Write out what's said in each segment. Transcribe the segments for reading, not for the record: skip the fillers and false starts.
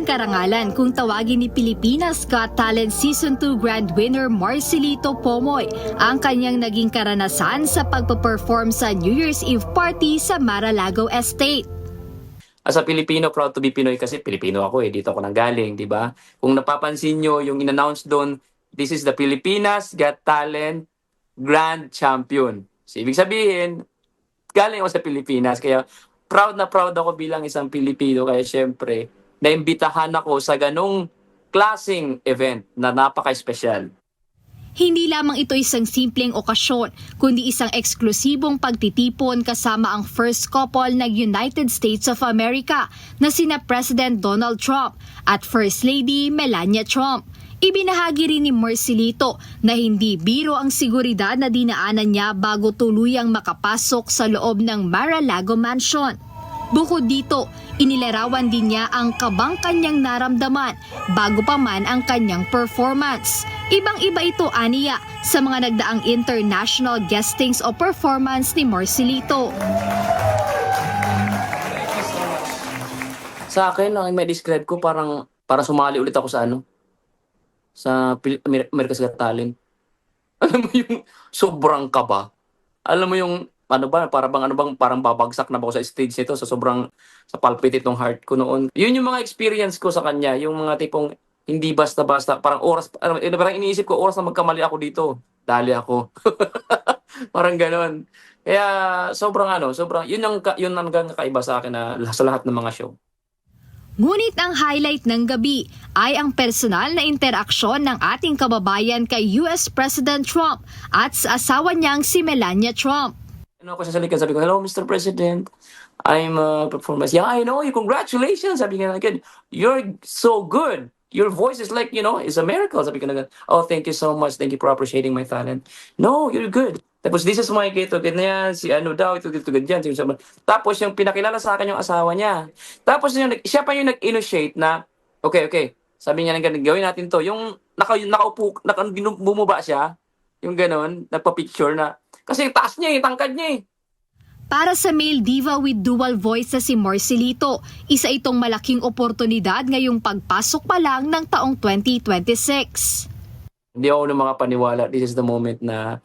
karangalan kung tawagin ni Pilipinas Got Talent Season 2 Grand Winner Marcelito Pomoy ang kanyang naging karanasan sa pagpaperform sa New Year's Eve party sa Mar-a-Lago Estate. As a Pilipino, proud to be Pinoy kasi Pilipino ako dito ako nanggaling, di ba? Kung napapansin nyo, yung in-announce doon, this is the Pilipinas Got Talent Grand Champion. So, ibig sabihin, galing ako sa Pilipinas, kaya proud na proud ako bilang isang Pilipino, kaya syempre, naimbitahan ako sa ganong klaseng event na napaka-espesyal. Hindi lamang ito isang simpleng okasyon, kundi isang eksklusibong pagtitipon kasama ang first couple ng United States of America na sina President Donald Trump at First Lady Melania Trump. Ibinahagi rin ni Marcelito na hindi biro ang seguridad na dinaanan niya bago tuluyang makapasok sa loob ng Mar-a-Lago Mansion. Bukod dito, inilarawan din niya ang kabang kanyang naramdaman bago pa man ang kanyang performance. Ibang-iba ito aniya sa mga nagdaang international guestings o performance ni Marcelito. Sa akin, ang may describe ko parang sumali ulit ako sa sa America's Got Talent. Alam mo yung sobrang kaba. Alam mo yung parang babagsak na ba ako sa stage nito sa sa palpitate ng heart ko noon. Yun yung mga experience ko sa kanya, yung mga tipong hindi basta-basta, parang parang iniisip ko oras na magkamali ako dito. Dali ako. Parang ganoon. Kaya sobrang yun ang kakaiba sa akin na sa lahat ng mga show. Ngunit ang highlight ng gabi ay ang personal na interaksyon ng ating kababayan kay US President Trump at sa asawa niyang si Melania Trump. Ako sa salikan, sabi ko, "Hello, Mr. President. I'm a performance." "Yeah, I know you. Congratulations." Sabi nga, "You're so good. Your voice is like, it's a miracle." Sabi ko na, "Oh, thank you so much. Thank you for appreciating my talent." "No, you're good." Tapos, "This is my kid." Ganyan, si ito ganyan. Tapos, yung pinakilala sa akin yung asawa niya. Tapos, siya pa yung nag-initiate na, okay. Sabi niya, gawin natin to. Yung nakaupo, bumaba siya, yung gano'n, nagpa-picture na. Kasi taas niya tangkad niya Para sa male diva with dual voice na si Marcelito, isa itong malaking oportunidad ngayong pagpasok pa lang ng taong 2026. Hindi ako ng mga paniwala. This is the moment na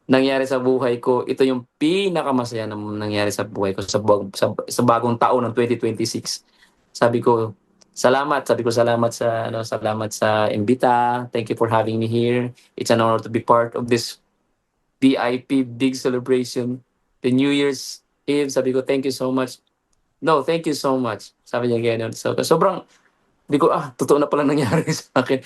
nangyari sa buhay ko. Ito yung pinakamasaya na nangyari sa buhay ko sa bagong taon ng 2026. Sabi ko, salamat sa imbita. Thank you for having me here. It's an honor to be part of this VIP big celebration. The New Year's Eve. Sabi ko, thank you so much. No, thank you so much. Sabi niya gano'n. So, sobrang, totoo na pala nangyari sa akin.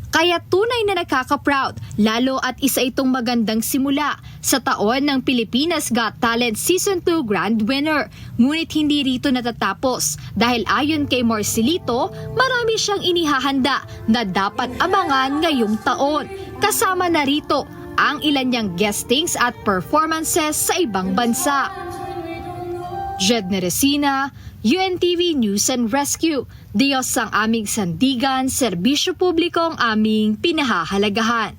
Kaya tunay na nakaka-proud, lalo at isa itong magandang simula sa taon ng Pilipinas Got Talent Season 2 Grand Winner. Ngunit hindi rito natatapos dahil ayon kay Marcelito, marami siyang inihahanda na dapat abangan ngayong taon. Kasama na rito ang ilan niyang guestings at performances sa ibang bansa. Jedne Resina, UNTV News and Rescue. Diyos ang aming sandigan, serbisyo publiko ang aming pinahahalagahan.